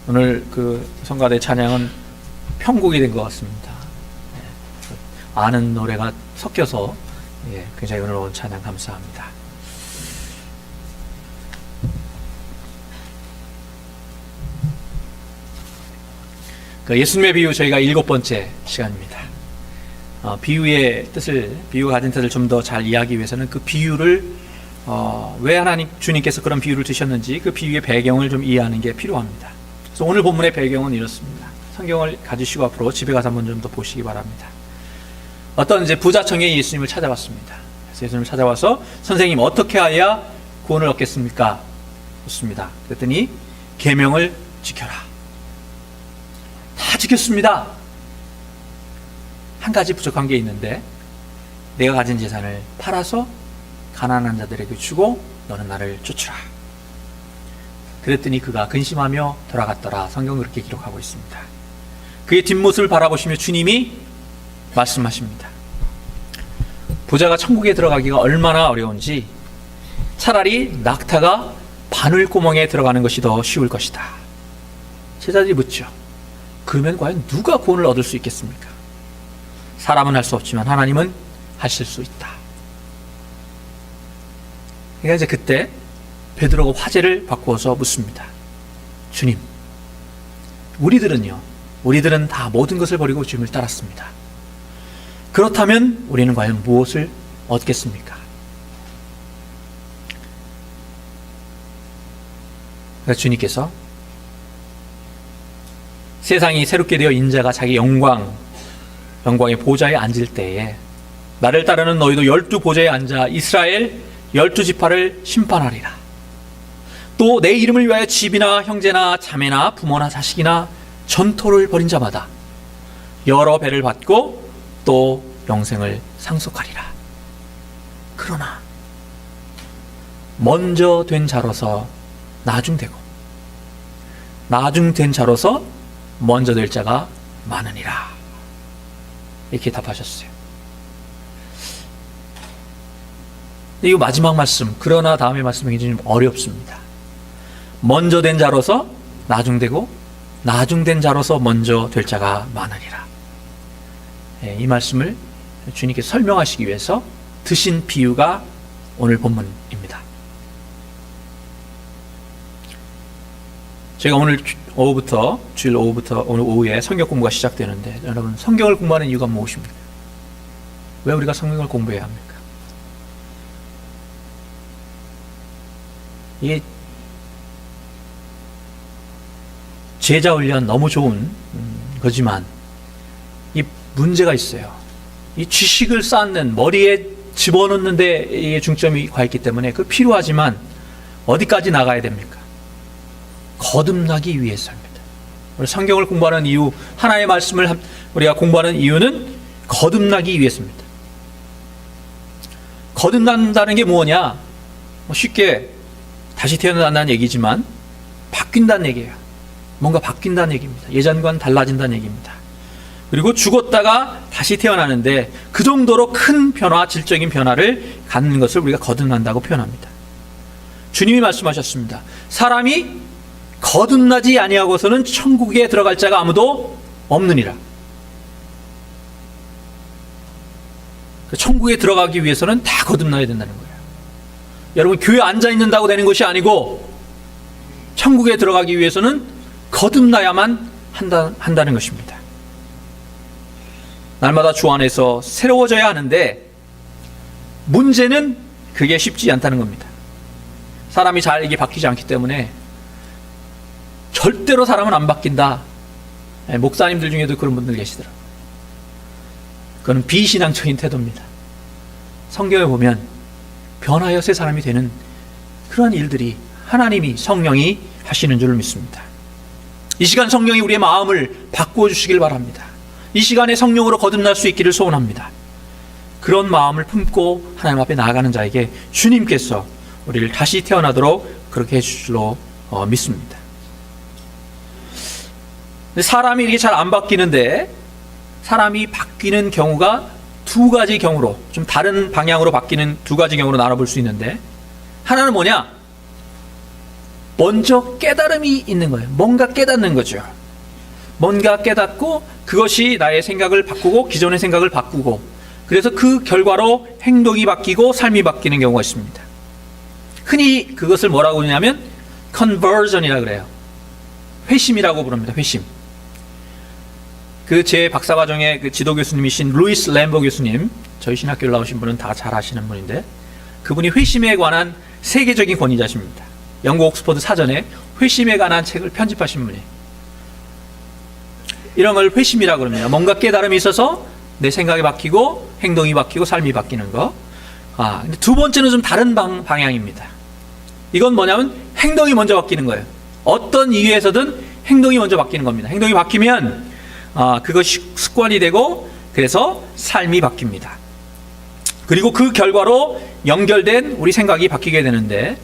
오늘 그 성가대 찬양은 편곡이 된 것 같습니다. 아는 노래가 섞여서 굉장히 은혜로운 찬양 감사합니다. 예수님의 비유 저희가 7번째 시간입니다. 비유의 뜻을, 비유가 가진 뜻을 좀 더 잘 이해하기 위해서는 그 비유를 왜 하나님 주님께서 그런 비유를 드셨는지 그 비유의 배경을 좀 이해하는 게 필요합니다. 그래서 오늘 본문의 배경은 이렇습니다. 성경을 가지시고 앞으로 집에 가서 한번 좀 더 보시기 바랍니다. 어떤 이제 부자청에 예수님을 찾아왔습니다. 그래서 예수님을 찾아와서 선생님 어떻게 하여야 구원을 얻겠습니까? 묻습니다. 그랬더니 계명을 지켜라. 다 지켰습니다. 한 가지 부족한 게 있는데 내가 가진 재산을 팔아서 가난한 자들에게 주고 너는 나를 쫓으라. 그랬더니 그가 근심하며 돌아갔더라. 성경은 그렇게 기록하고 있습니다. 그의 뒷모습을 바라보시며 주님이 말씀하십니다. 부자가 천국에 들어가기가 얼마나 어려운지 차라리 낙타가 바늘구멍에 들어가는 것이 더 쉬울 것이다. 제자들이 묻죠. 그러면 과연 누가 구원을 얻을 수 있겠습니까? 사람은 할 수 없지만 하나님은 하실 수 있다. 그러니까 이제 그때 베드로가 화제를 바꾸어서 묻습니다. 주님, 우리들은 다 모든 것을 버리고 주님을 따랐습니다. 그렇다면 우리는 과연 무엇을 얻겠습니까? 그래서 주님께서 세상이 새롭게 되어 인자가 자기 영광의 보좌에 앉을 때에 나를 따르는 너희도 12보좌에 앉아 이스라엘 12지파를 심판하리라. 또 내 이름을 위하여 집이나 형제나 자매나 부모나 자식이나 전토를 벌인 자마다 여러 배를 받고 또 영생을 상속하리라. 그러나 먼저 된 자로서 나중되고 나중된 자로서 먼저 될 자가 많으니라. 이렇게 답하셨어요. 이 마지막 말씀, 그러나 다음의 말씀이 굉장히 어렵습니다. 먼저 된 자로서 나중되고 나중된 자로서 먼저 될 자가 많으리라. 이 말씀을 주님께 설명하시기 위해서 드신 비유가 오늘 본문입니다. 제가 오늘 주일 오후부터 오늘 오후에 성경 공부가 시작되는데 여러분 성경을 공부하는 이유가 무엇입니까? 왜 우리가 성경을 공부해야 합니까? 이게 제자 훈련 너무 좋은 거지만 이 문제가 있어요. 이 지식을 쌓는 머리에 집어넣는 데 중점이 가 있기 때문에 그 필요하지만 어디까지 나가야 됩니까? 거듭나기 위해서입니다. 우리 성경을 공부하는 이유, 하나의 말씀을 우리가 공부하는 이유는 거듭나기 위해서입니다. 거듭난다는 게 뭐냐? 쉽게 다시 태어난다는 얘기지만 바뀐다는 얘기예요. 뭔가 바뀐다는 얘기입니다. 예전과는 달라진다는 얘기입니다. 그리고 죽었다가 다시 태어나는데 그 정도로 큰 변화, 질적인 변화를 갖는 것을 우리가 거듭난다고 표현합니다. 주님이 말씀하셨습니다. 사람이 거듭나지 아니하고서는 천국에 들어갈 자가 아무도 없느니라. 천국에 들어가기 위해서는 다 거듭나야 된다는 거예요. 여러분 교회에 앉아 있는다고 되는 것이 아니고 천국에 들어가기 위해서는 거듭나야만 한다는 것입니다. 날마다 주 안에서 새로워져야 하는데 문제는 그게 쉽지 않다는 겁니다. 사람이 잘 이게 바뀌지 않기 때문에 절대로 사람은 안 바뀐다. 목사님들 중에도 그런 분들 계시더라고요. 그건 비신앙적인 태도입니다. 성경에 보면 변하여 새 사람이 되는 그런 일들이 하나님이 성령이 하시는 줄 믿습니다. 이 시간 성령이 우리의 마음을 바꾸어 주시길 바랍니다. 이 시간에 성령으로 거듭날 수 있기를 소원합니다. 그런 마음을 품고 하나님 앞에 나아가는 자에게 주님께서 우리를 다시 태어나도록 그렇게 해주실 줄로 믿습니다. 사람이 이렇게 잘 안 바뀌는데 사람이 바뀌는 경우가 두 가지 경우로, 좀 다른 방향으로 바뀌는 두 가지 경우로 나눠볼 수 있는데, 하나는 뭐냐? 먼저 깨달음이 있는 거예요. 뭔가 깨닫는 거죠. 뭔가 깨닫고 그것이 나의 생각을 바꾸고 기존의 생각을 바꾸고, 그래서 그 결과로 행동이 바뀌고 삶이 바뀌는 경우가 있습니다. 흔히 그것을 뭐라고 하냐면 conversion이라고 그래요. 회심이라고 부릅니다. 회심. 그 제 박사과정의 그 지도 교수님이신 루이스 램보 교수님, 저희 신학교를 나오신 분은 다 잘 아시는 분인데, 그분이 회심에 관한 세계적인 권위자십니다. 영국 옥스퍼드 사전에 회심에 관한 책을 편집하신 분이, 이런 걸 회심이라고 그럽니다. 뭔가 깨달음이 있어서 내 생각이 바뀌고 행동이 바뀌고 삶이 바뀌는 거. 근데 두 번째는 좀 다른 방향입니다. 이건 뭐냐면 행동이 먼저 바뀌는 거예요. 어떤 이유에서든 행동이 먼저 바뀌는 겁니다. 행동이 바뀌면 그것이 습관이 되고, 그래서 삶이 바뀝니다. 그리고 그 결과로 연결된 우리 생각이 바뀌게 되는데,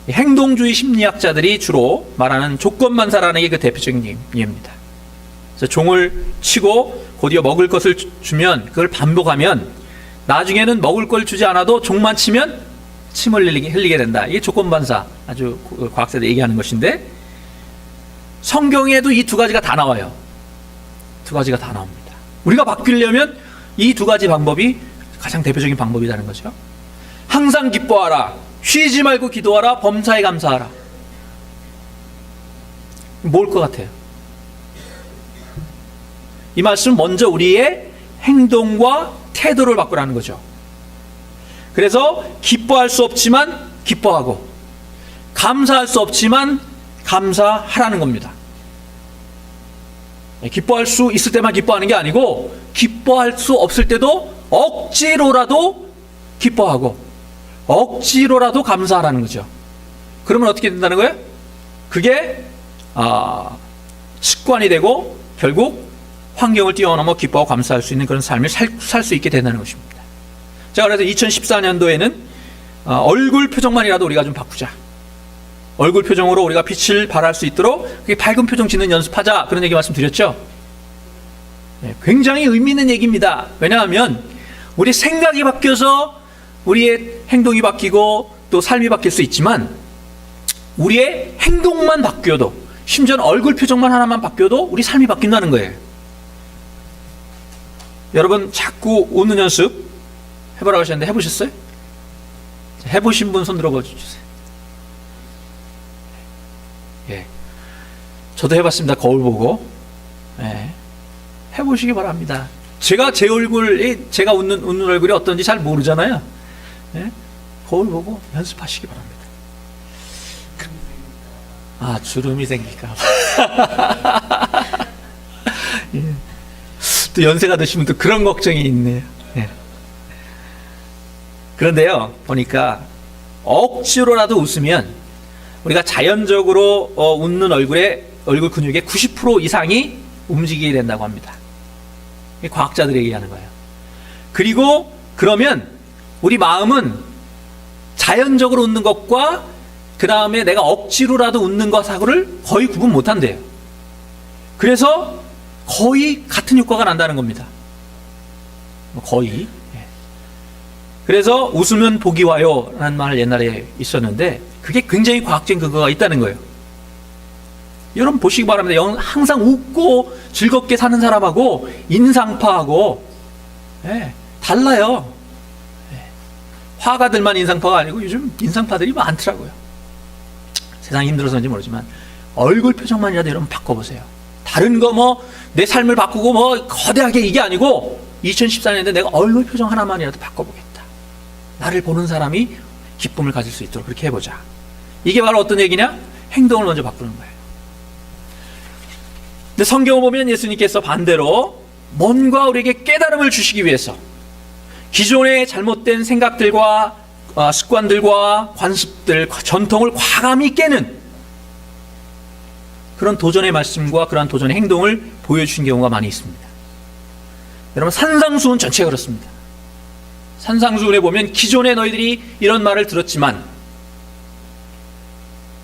행동주의 심리학자들이 주로 말하는 조건반사라는 게 그 대표적인 예입니다. 그래서 종을 치고 곧이어 먹을 것을 주면, 그걸 반복하면 나중에는 먹을 걸 주지 않아도 종만 치면 침을 흘리게 된다. 이게 조건반사, 아주 과학자들이 얘기하는 것인데, 성경에도 이 두 가지가 다 나와요. 두 가지가 다 나옵니다. 우리가 바뀌려면 이 두 가지 방법이 가장 대표적인 방법이라는 거죠. 항상 기뻐하라, 쉬지 말고 기도하라, 범사에 감사하라. 뭘 것 같아요? 이 말씀은 먼저 우리의 행동과 태도를 바꾸라는 거죠. 그래서 기뻐할 수 없지만 기뻐하고, 감사할 수 없지만 감사하라는 겁니다. 기뻐할 수 있을 때만 기뻐하는 게 아니고, 기뻐할 수 없을 때도 억지로라도 기뻐하고 억지로라도 감사하라는 거죠. 그러면 어떻게 된다는 거예요? 그게 습관이 되고 결국 환경을 뛰어넘어 기뻐하고 감사할 수 있는 그런 삶을 살 수 있게 된다는 것입니다. 자, 그래서 2014년도에는 얼굴 표정만이라도 우리가 좀 바꾸자. 얼굴 표정으로 우리가 빛을 발할 수 있도록 밝은 표정 짓는 연습하자, 그런 얘기 말씀드렸죠. 굉장히 의미 있는 얘기입니다. 왜냐하면 우리 생각이 바뀌어서 우리의 행동이 바뀌고 또 삶이 바뀔 수 있지만, 우리의 행동만 바뀌어도, 심지어는 얼굴 표정만 하나만 바뀌어도 우리 삶이 바뀐다는 거예요. 여러분 자꾸 웃는 연습 해보라고 하셨는데 해보셨어요? 해보신 분 손 들어봐 주세요. 예, 저도 해봤습니다. 거울 보고. 예, 해보시기 바랍니다. 제가 제 얼굴이, 제가 웃는 얼굴이 어떤지 잘 모르잖아요. 예? 거울 보고 연습하시기 바랍니다. 주름이 생길까 봐. 예. 또 연세가 드시면 또 그런 걱정이 있네요. 예. 그런데요, 보니까 억지로라도 웃으면 우리가 자연적으로 웃는 얼굴 근육의 90% 이상이 움직이게 된다고 합니다. 과학자들이 얘기하는 거예요. 그리고 그러면 우리 마음은 자연적으로 웃는 것과 그 다음에 내가 억지로라도 웃는 것하고를 거의 구분 못한대요. 그래서 거의 같은 효과가 난다는 겁니다. 거의. 그래서 웃으면 복이 와요 라는 말 옛날에 있었는데, 그게 굉장히 과학적인 근거가 있다는 거예요. 여러분 보시기 바랍니다. 항상 웃고 즐겁게 사는 사람하고 인상파하고 달라요. 화가들만 인상파가 아니고 요즘 인상파들이 많더라고요. 세상이 힘들어서인지 모르지만 얼굴 표정만이라도 여러분 바꿔보세요. 다른 거 내 삶을 바꾸고 거대하게 이게 아니고, 2014년인데 내가 얼굴 표정 하나만이라도 바꿔보겠다. 나를 보는 사람이 기쁨을 가질 수 있도록 그렇게 해보자. 이게 바로 어떤 얘기냐? 행동을 먼저 바꾸는 거예요. 근데 성경을 보면 예수님께서 반대로 뭔가 우리에게 깨달음을 주시기 위해서 기존의 잘못된 생각들과 습관들과 관습들, 전통을 과감히 깨는 그런 도전의 말씀과 그러한 도전의 행동을 보여주신 경우가 많이 있습니다. 여러분 산상수훈 전체가 그렇습니다. 산상수훈에 보면 기존에 너희들이 이런 말을 들었지만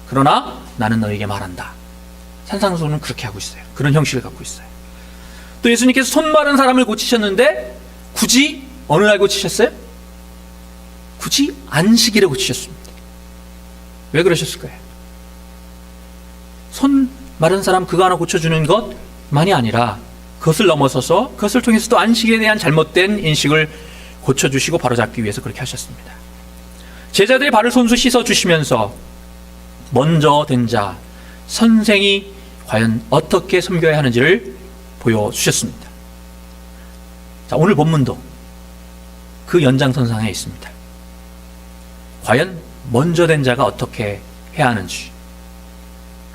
그러나 나는 너에게 말한다. 산상수훈은 그렇게 하고 있어요. 그런 형식을 갖고 있어요. 또 예수님께서 손 마른 사람을 고치셨는데 굳이 어느 날 고치셨어요? 굳이 안식일에 고치셨습니다. 왜 그러셨을까요? 손 마른 사람 그거 하나 고쳐주는 것만이 아니라 그것을 넘어서서 그것을 통해서 또 안식에 대한 잘못된 인식을 고쳐주시고 바로잡기 위해서 그렇게 하셨습니다. 제자들의 발을 손수 씻어주시면서 먼저 된 자 선생이 과연 어떻게 섬겨야 하는지를 보여주셨습니다. 자, 오늘 본문도 그 연장선상에 있습니다. 과연 먼저 된 자가 어떻게 해야 하는지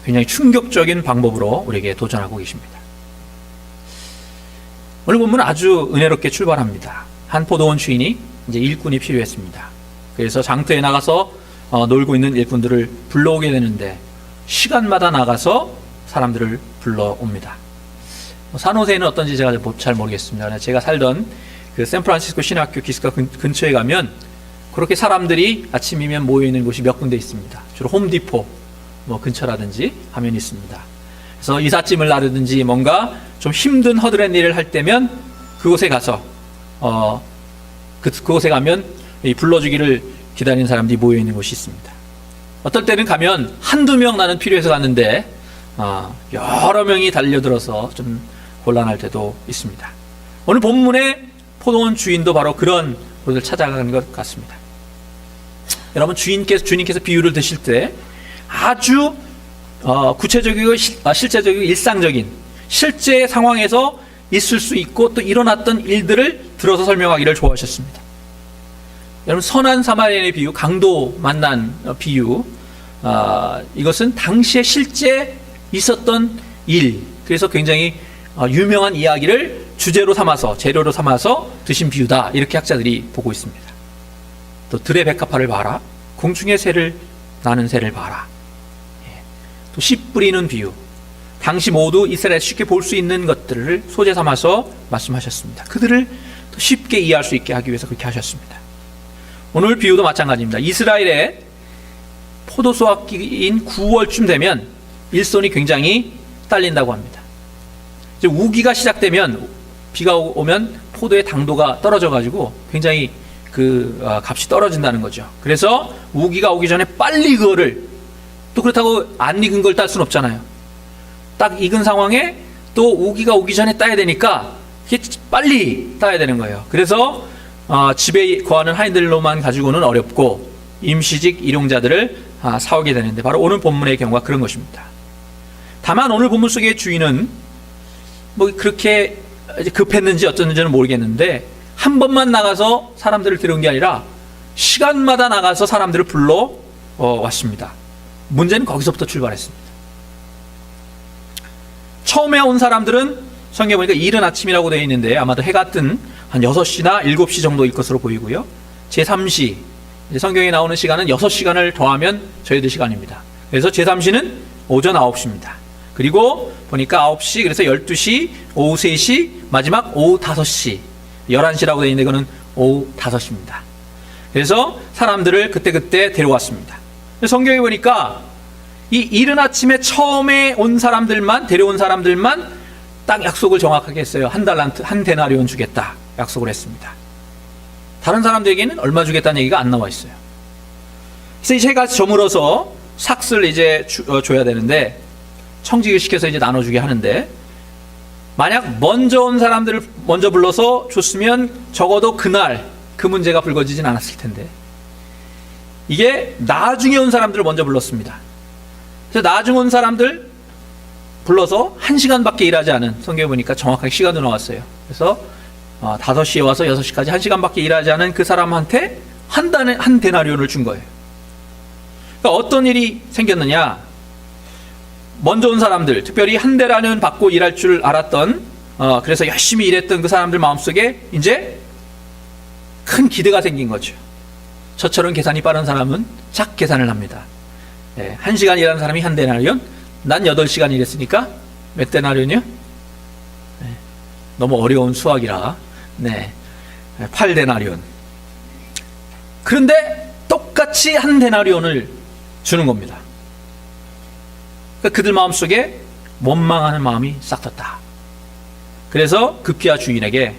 굉장히 충격적인 방법으로 우리에게 도전하고 계십니다. 오늘 본문은 아주 은혜롭게 출발합니다. 한 포도원 주인이 이제 일꾼이 필요했습니다. 그래서 장터에 나가서 놀고 있는 일꾼들을 불러오게 되는데 시간마다 나가서 사람들을 불러옵니다. 산호세는 어떤지 제가 잘 모르겠습니다. 제가 살던 그 샌프란시스코 신학교 기숙사 근처에 가면 그렇게 사람들이 아침이면 모여있는 곳이 몇 군데 있습니다. 주로 홈디포 근처라든지 하면 있습니다. 그래서 이삿짐을 나르든지 뭔가 좀 힘든 허드렛 일을 할 때면 그곳에 가서 그곳에 가면 이 불러주기를 기다리는 사람들이 모여있는 곳이 있습니다. 어떨 때는 가면 한두 명 나는 필요해서 갔는데 여러 명이 달려들어서 좀 곤란할 때도 있습니다. 오늘 본문의 포도원 주인도 바로 그런 곳을 찾아가는 것 같습니다. 여러분, 주님께서 비유를 드실 때 아주 구체적이고 실제적이고 일상적인 실제 상황에서 있을 수 있고 또 일어났던 일들을 들어서 설명하기를 좋아하셨습니다. 여러분, 선한 사마리아인의 비유, 강도 만난 비유, 이것은 당시에 실제 있었던 일, 그래서 굉장히 유명한 이야기를 주제로 삼아서, 재료로 삼아서 드신 비유다, 이렇게 학자들이 보고 있습니다. 또 들의 백합화를 봐라, 공중의 새를 나는 새를 봐라, 또 씨 뿌리는 비유, 당시 모두 이스라엘에 쉽게 볼 수 있는 것들을 소재 삼아서 말씀하셨습니다. 그들을 더 쉽게 이해할 수 있게 하기 위해서 그렇게 하셨습니다. 오늘 비유도 마찬가지입니다. 이스라엘의 포도수 학기인 9월쯤 되면 일손이 굉장히 딸린다고 합니다. 이제 우기가 시작되면, 비가 오면 포도의 당도가 떨어져가지고 굉장히 그 값이 떨어진다는 거죠. 그래서 우기가 오기 전에 빨리 그거를, 또 그렇다고 안 익은 걸 딸 수는 없잖아요. 딱 익은 상황에 또 우기가 오기 전에 따야 되니까 이게 빨리 따야 되는 거예요. 그래서 집에 거하는 하인들로만 가지고는 어렵고 임시직 일용자들을 사오게 되는데, 바로 오늘 본문의 경우가 그런 것입니다. 다만 오늘 본문 속의 주인은 뭐 그렇게 급했는지 어쩌는지는 모르겠는데 한 번만 나가서 사람들을 데려온 게 아니라 시간마다 나가서 사람들을 불러 왔습니다. 문제는 거기서부터 출발했습니다. 처음에 온 사람들은 성경에 보니까 이른 아침이라고 되어 있는데 아마도 해가 뜬 한 6시나 7시 정도일 것으로 보이고요. 제3시, 성경에 나오는 시간은 6시간을 더하면 저희들 시간입니다. 그래서 제3시는 오전 9시입니다. 그리고 보니까 9시, 그래서 12시, 오후 3시, 마지막 오후 5시, 11시라고 되어 있는데 그거는 오후 5시입니다. 그래서 사람들을 그때그때 데려왔습니다. 성경에 보니까 이 이른 아침에 처음에 온 사람들만, 데려온 사람들만 딱 약속을 정확하게 했어요. 한 달란트, 한 데나리온 주겠다 약속을 했습니다. 다른 사람들에게는 얼마 주겠다는 얘기가 안 나와 있어요. 그래서 이제 해가 저물어서 삭스를 이제 줘야 되는데 청직을 시켜서 이제 나눠주게 하는데, 만약 먼저 온 사람들을 먼저 불러서 줬으면 적어도 그날 그 문제가 불거지진 않았을 텐데, 이게 나중에 온 사람들을 먼저 불렀습니다. 그래서 나중에 온 사람들 불러서 1시간밖에 일하지 않은, 성경에 보니까 정확하게 시간도 나왔어요. 그래서 5시에 와서 6시까지 1시간밖에 일하지 않은 그 사람한테 한 데나리온을 준 거예요. 그러니까 어떤 일이 생겼느냐, 먼저 온 사람들, 특별히 한 데나리온 받고 일할 줄 알았던, 그래서 열심히 일했던 그 사람들 마음속에 이제 큰 기대가 생긴 거죠. 저처럼 계산이 빠른 사람은 작 계산을 합니다. 1시간 일하는 사람이 한 데나리온, 난 8시간 일했으니까 몇 데나리온이요? 너무 어려운 수학이라 8데나리온. 그런데 똑같이 한 데나리온을 주는 겁니다. 그러니까 그들 마음속에 원망하는 마음이 싹 텄다. 그래서 급기야 주인에게,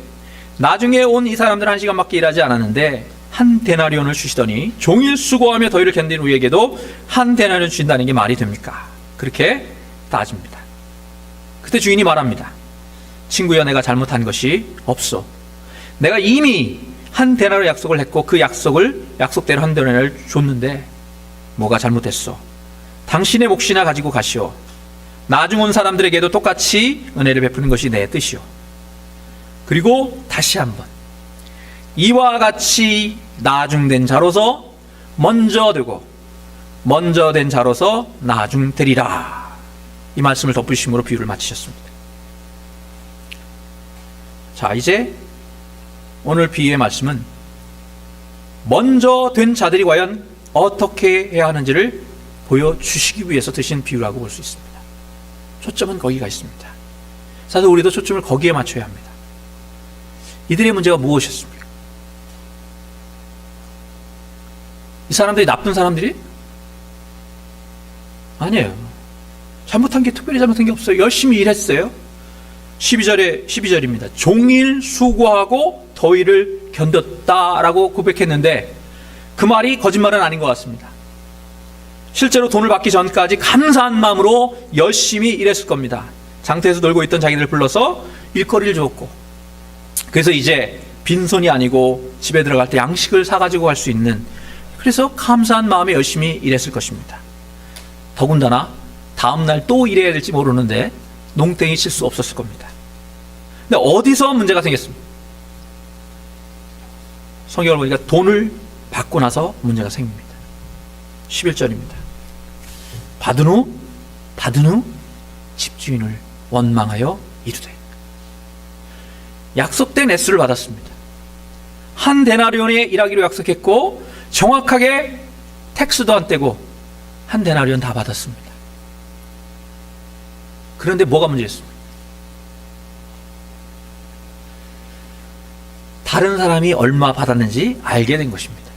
나중에 온 이 사람들은 1시간밖에 일하지 않았는데 한 데나리온을 주시더니 종일 수고하며 더위를 견딘 우리에게도 한 데나리온 주신다는 게 말이 됩니까? 그렇게 따집니다. 그때 주인이 말합니다. 친구여, 내가 잘못한 것이 없어. 내가 이미 한 데나리 약속을 했고 그 약속대로 한 데나리를 줬는데 뭐가 잘못했어? 당신의 몫이나 가지고 가시오. 나중 온 사람들에게도 똑같이 은혜를 베푸는 것이 내 뜻이오. 그리고 다시 한번 이와 같이 나중된 자로서 먼저 되고 먼저 된 자로서 나중되리라. 이 말씀을 덧붙이심으로 비유를 마치셨습니다. 자, 이제 오늘 비유의 말씀은 먼저 된 자들이 과연 어떻게 해야 하는지를 보여주시기 위해서 드신 비유라고 볼 수 있습니다. 초점은 거기가 있습니다. 사실 우리도 초점을 거기에 맞춰야 합니다. 이들의 문제가 무엇이었습니까? 이 사람들이 나쁜 사람들이? 아니에요. 잘못한 게 특별히 잘못한 게 없어요. 열심히 일했어요. 12절입니다. 종일 수고하고 더위를 견뎠다라고 고백했는데 그 말이 거짓말은 아닌 것 같습니다. 실제로 돈을 받기 전까지 감사한 마음으로 열심히 일했을 겁니다. 장터에서 놀고 있던 자기들 불러서 일거리를 줬고, 그래서 이제 빈손이 아니고 집에 들어갈 때 양식을 사가지고 갈 수 있는, 그래서 감사한 마음에 열심히 일했을 것입니다. 더군다나 다음날 또 일해야 될지 모르는데 농땡이 칠 수 없었을 겁니다. 근데 어디서 문제가 생겼습니까? 성경을 보니까 돈을 받고 나서 문제가 생깁니다. 11절입니다. 받은 후 집주인을 원망하여 이르되. 약속된 액수를 받았습니다. 한 데나리온에 일하기로 약속했고 정확하게 택스도 안 떼고 한 데나리온 다 받았습니다. 그런데 뭐가 문제였습니까? 다른 사람이 얼마 받았는지 알게 된 것입니다.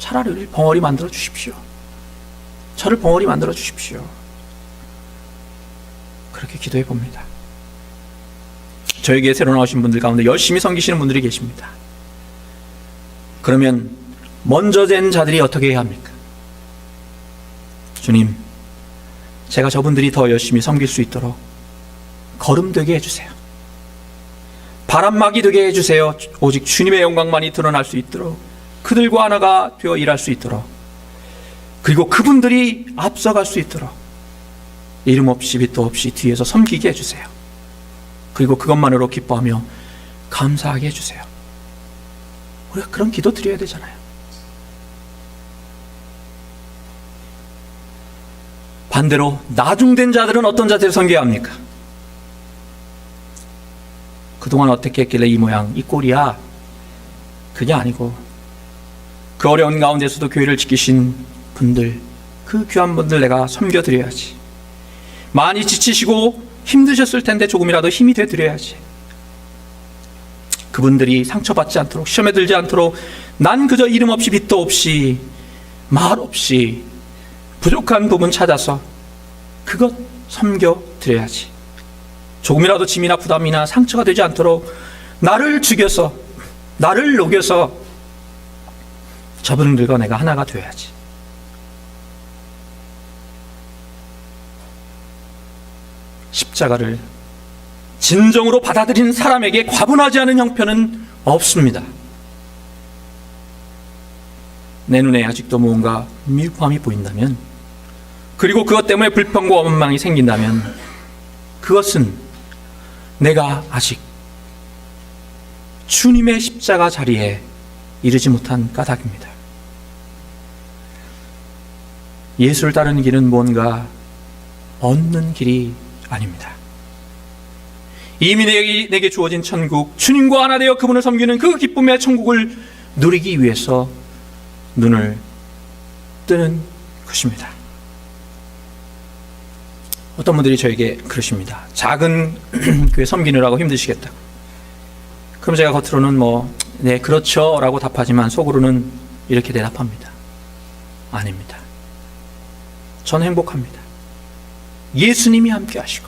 차라리 벙어리 만들어 주십시오. 저를 벙어리 만들어 주십시오. 그렇게 기도해 봅니다. 저에게 새로 나오신 분들 가운데 열심히 섬기시는 분들이 계십니다. 그러면 먼저 된 자들이 어떻게 해야 합니까? 주님, 제가 저분들이 더 열심히 섬길 수 있도록 거름되게 해주세요. 바람막이 되게 해주세요. 오직 주님의 영광만이 드러날 수 있도록, 그들과 하나가 되어 일할 수 있도록, 그리고 그분들이 앞서갈 수 있도록 이름 없이 빛도 없이 뒤에서 섬기게 해주세요. 그리고 그것만으로 기뻐하며 감사하게 해주세요. 우리가 그런 기도 드려야 되잖아요. 반대로 나중된 자들은 어떤 자들을 섬겨야 합니까? 그동안 어떻게 했길래 이 모양 이 꼴이야? 그게 아니고 그 어려운 가운데서도 교회를 지키신 분들, 그 귀한 분들 내가 섬겨드려야지. 많이 지치시고 힘드셨을 텐데 조금이라도 힘이 되드려야지. 그분들이 상처받지 않도록, 시험에 들지 않도록 난 그저 이름 없이 빛도 없이 말 없이 부족한 부분 찾아서 그것 섬겨드려야지. 조금이라도 짐이나 부담이나 상처가 되지 않도록 나를 죽여서, 나를 녹여서 저분들과 내가 하나가 되어야지. 십자가를 진정으로 받아들인 사람에게 과분하지 않은 형편은 없습니다. 내 눈에 아직도 무언가 미흡함이 보인다면, 그리고 그것 때문에 불평과 원망이 생긴다면 그것은 내가 아직 주님의 십자가 자리에 이르지 못한 까닭입니다. 예수를 따르는 길은 뭔가 얻는 길이 아닙니다. 이미 내게 주어진 천국, 주님과 하나 되어 그분을 섬기는 그 기쁨의 천국을 누리기 위해서 눈을 뜨는 것입니다. 어떤 분들이 저에게 그러십니다. 작은 교회 섬기느라고 힘드시겠다. 그럼 제가 겉으로는 네, 그렇죠 라고 답하지만 속으로는 이렇게 대답합니다. 아닙니다. 저는 행복합니다. 예수님이 함께 하시고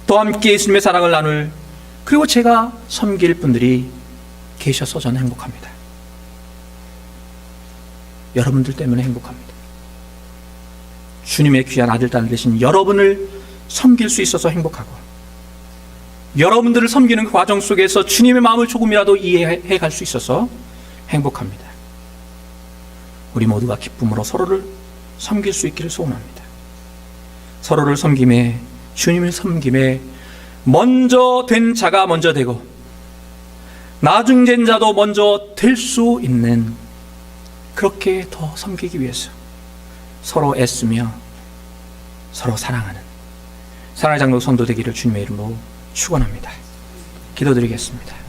또 함께 예수님의 사랑을 나눌, 그리고 제가 섬길 분들이 계셔서 저는 행복합니다. 여러분들 때문에 행복합니다. 주님의 귀한 아들, 딸 되신 여러분을 섬길 수 있어서 행복하고, 여러분들을 섬기는 그 과정 속에서 주님의 마음을 조금이라도 이해해 갈 수 있어서 행복합니다. 우리 모두가 기쁨으로 서로를 섬길 수 있기를 소원합니다. 서로를 섬김에, 주님을 섬김에 먼저 된 자가 먼저 되고 나중된 자도 먼저 될 수 있는, 그렇게 더 섬기기 위해서 서로 애쓰며 서로 사랑하는 사랑의 장로 성도 되기를 주님의 이름으로 축원합니다. 기도드리겠습니다.